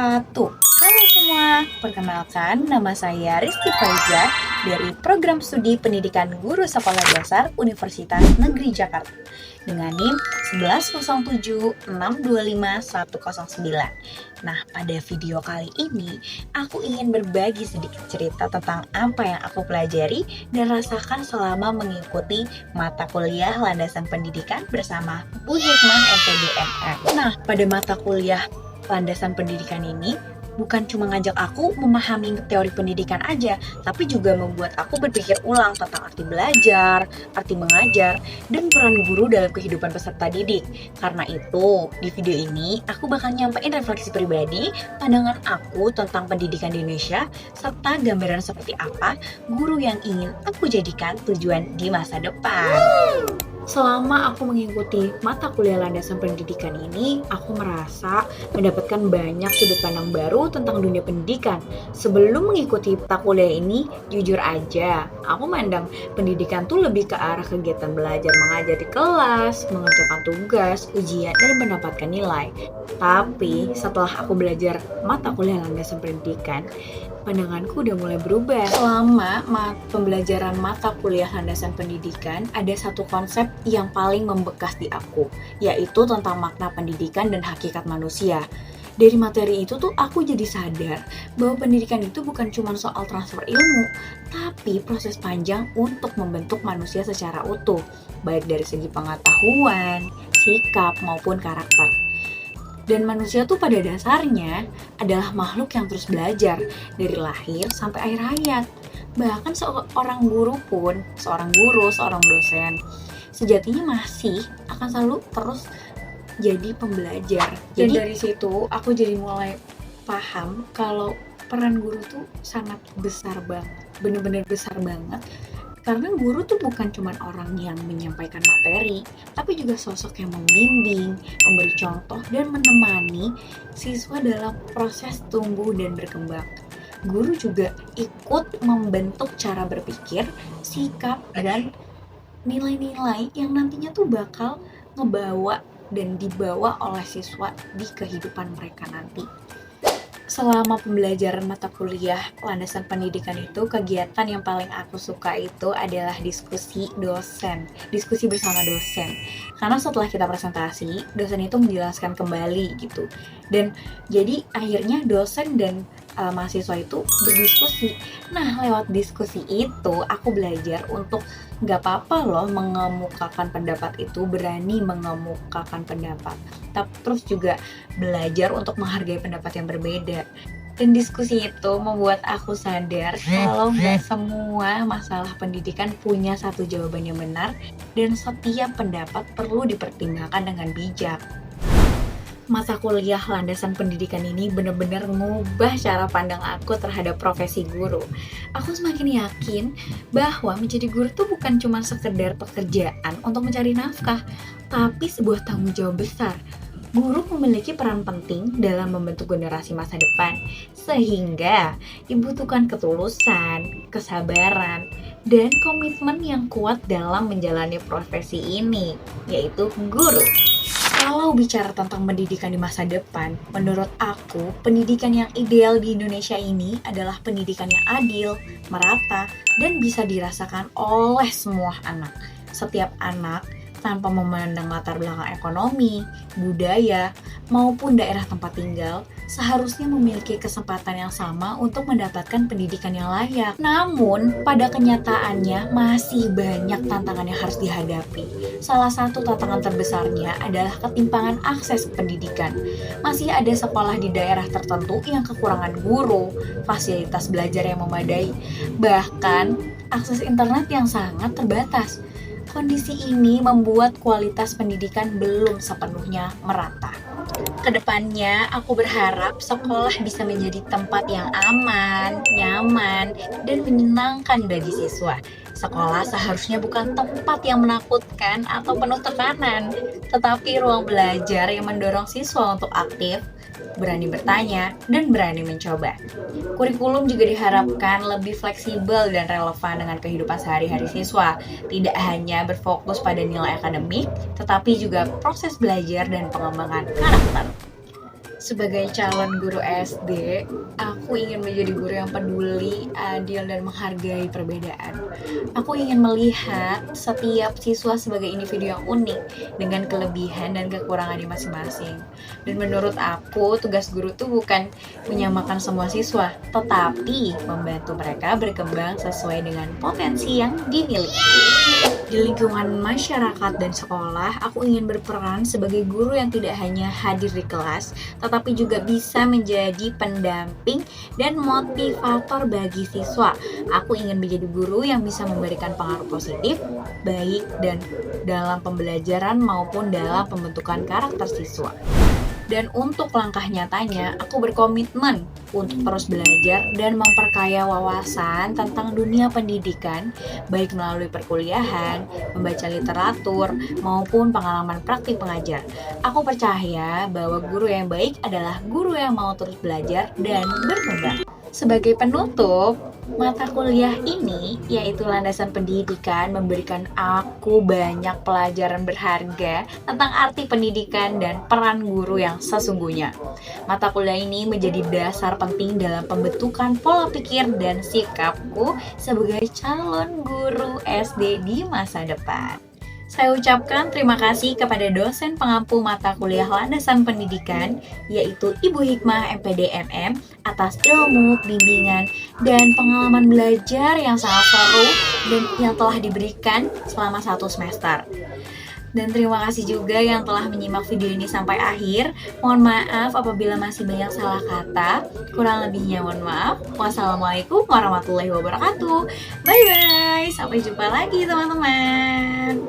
1. Halo semua, perkenalkan nama saya Rizky Faiza dari Program Studi Pendidikan Guru Sekolah Dasar Universitas Negeri Jakarta dengan NIM 1107625109. Nah, pada video kali ini aku ingin berbagi sedikit cerita tentang apa yang aku pelajari dan rasakan selama mengikuti mata kuliah landasan pendidikan bersama Bu Hikmah MPDMM. Nah, pada mata kuliah landasan pendidikan ini bukan cuma ngajak aku memahami teori pendidikan aja, tapi juga membuat aku berpikir ulang tentang arti belajar, arti mengajar, dan peran guru dalam kehidupan peserta didik. Karena itu, di video ini aku bakal nyampein refleksi pribadi, pandangan aku tentang pendidikan di Indonesia, serta gambaran seperti apa guru yang ingin aku jadikan tujuan di masa depan. Selama aku mengikuti mata kuliah landasan pendidikan ini, aku merasa mendapatkan banyak sudut pandang baru tentang dunia pendidikan. Sebelum mengikuti mata kuliah ini, jujur aja, aku mandang pendidikan tuh lebih ke arah kegiatan belajar mengajar di kelas, mengerjakan tugas, ujian, dan mendapatkan nilai. Tapi setelah aku belajar mata kuliah landasan pendidikan, pandanganku udah mulai berubah. Selama pembelajaran mata kuliah landasan pendidikan, ada satu konsep yang paling membekas di aku, yaitu tentang makna pendidikan dan hakikat manusia. Dari materi itu tuh aku jadi sadar bahwa pendidikan itu bukan cuma soal transfer ilmu, tapi proses panjang untuk membentuk manusia secara utuh, baik dari segi pengetahuan, sikap, maupun karakter. Dan manusia tuh pada dasarnya adalah makhluk yang terus belajar dari lahir sampai akhir hayat. Bahkan seorang guru, seorang dosen, sejatinya masih akan selalu terus jadi pembelajar. Dan dari situ aku jadi mulai paham kalau peran guru tuh sangat besar banget, bener-bener besar banget. Karena guru tuh bukan cuma orang yang menyampaikan materi, tapi juga sosok yang membimbing, memberi contoh, dan menemani siswa dalam proses tumbuh dan berkembang. Guru juga ikut membentuk cara berpikir, sikap, dan nilai-nilai yang nantinya tuh bakal ngebawa dan dibawa oleh siswa di kehidupan mereka nanti. Selama pembelajaran mata kuliah landasan pendidikan itu, kegiatan yang paling aku suka itu adalah diskusi bersama dosen. Karena setelah kita presentasi, dosen itu menjelaskan kembali gitu. Dan jadi akhirnya dosen dan mahasiswa itu berdiskusi. Nah, lewat diskusi itu aku belajar untuk gak apa-apa loh mengemukakan pendapat itu, berani mengemukakan pendapat. Terus juga belajar untuk menghargai pendapat yang berbeda. Dan diskusi itu membuat aku sadar kalau gak semua masalah pendidikan punya satu jawaban yang benar, dan setiap pendapat perlu dipertimbangkan dengan bijak. Mata kuliah landasan pendidikan ini benar-benar ngubah cara pandang aku terhadap profesi guru. Aku semakin yakin bahwa menjadi guru itu bukan cuma sekedar pekerjaan untuk mencari nafkah, tapi sebuah tanggung jawab besar. Guru memiliki peran penting dalam membentuk generasi masa depan, sehingga dibutuhkan ketulusan, kesabaran, dan komitmen yang kuat dalam menjalani profesi ini, yaitu guru. Kalau bicara tentang pendidikan di masa depan, menurut aku, pendidikan yang ideal di Indonesia ini adalah pendidikan yang adil, merata, dan bisa dirasakan oleh semua anak. Setiap anak, tanpa memandang latar belakang ekonomi, budaya, maupun daerah tempat tinggal, seharusnya memiliki kesempatan yang sama untuk mendapatkan pendidikan yang layak. Namun, pada kenyataannya masih banyak tantangan yang harus dihadapi. Salah satu tantangan terbesarnya adalah ketimpangan akses pendidikan. Masih ada sekolah di daerah tertentu yang kekurangan guru, fasilitas belajar yang memadai, bahkan akses internet yang sangat terbatas. Kondisi ini membuat kualitas pendidikan belum sepenuhnya merata. Kedepannya, aku berharap sekolah bisa menjadi tempat yang aman, nyaman, dan menyenangkan bagi siswa. Sekolah seharusnya bukan tempat yang menakutkan atau penuh tekanan, tetapi ruang belajar yang mendorong siswa untuk aktif, berani bertanya, dan berani mencoba. Kurikulum juga diharapkan lebih fleksibel dan relevan dengan kehidupan sehari-hari siswa, tidak hanya berfokus pada nilai akademik, tetapi juga proses belajar dan pengembangan karakter. Sebagai calon guru SD, aku ingin menjadi guru yang peduli, adil, dan menghargai perbedaan. Aku ingin melihat setiap siswa sebagai individu yang unik, dengan kelebihan dan kekurangannya masing-masing. Dan menurut aku, tugas guru itu bukan menyamakan semua siswa, tetapi membantu mereka berkembang sesuai dengan potensi yang dimiliki. Di lingkungan masyarakat dan sekolah, aku ingin berperan sebagai guru yang tidak hanya hadir di kelas, tetapi juga bisa menjadi pendamping dan motivator bagi siswa. Aku ingin menjadi guru yang bisa memberikan pengaruh positif, baik dan dalam pembelajaran maupun dalam pembentukan karakter siswa. Dan untuk langkah nyatanya, aku berkomitmen untuk terus belajar dan memperkaya wawasan tentang dunia pendidikan, baik melalui perkuliahan, membaca literatur, maupun pengalaman praktik pengajar. Aku percaya bahwa guru yang baik adalah guru yang mau terus belajar dan berkembang. Sebagai penutup, mata kuliah ini, yaitu landasan pendidikan, memberikan aku banyak pelajaran berharga tentang arti pendidikan dan peran guru yang sesungguhnya. Mata kuliah ini menjadi dasar penting dalam pembentukan pola pikir dan sikapku sebagai calon guru SD di masa depan. Saya ucapkan terima kasih kepada dosen pengampu mata kuliah landasan pendidikan, yaitu Ibu Hikmah MPD MM, atas ilmu, bimbingan, dan pengalaman belajar yang sangat seru dan yang telah diberikan selama 1 semester. Dan terima kasih juga yang telah menyimak video ini sampai akhir. Mohon maaf apabila masih banyak salah kata. Kurang lebihnya mohon maaf. Wassalamualaikum warahmatullahi wabarakatuh. Bye-bye. Sampai jumpa lagi teman-teman.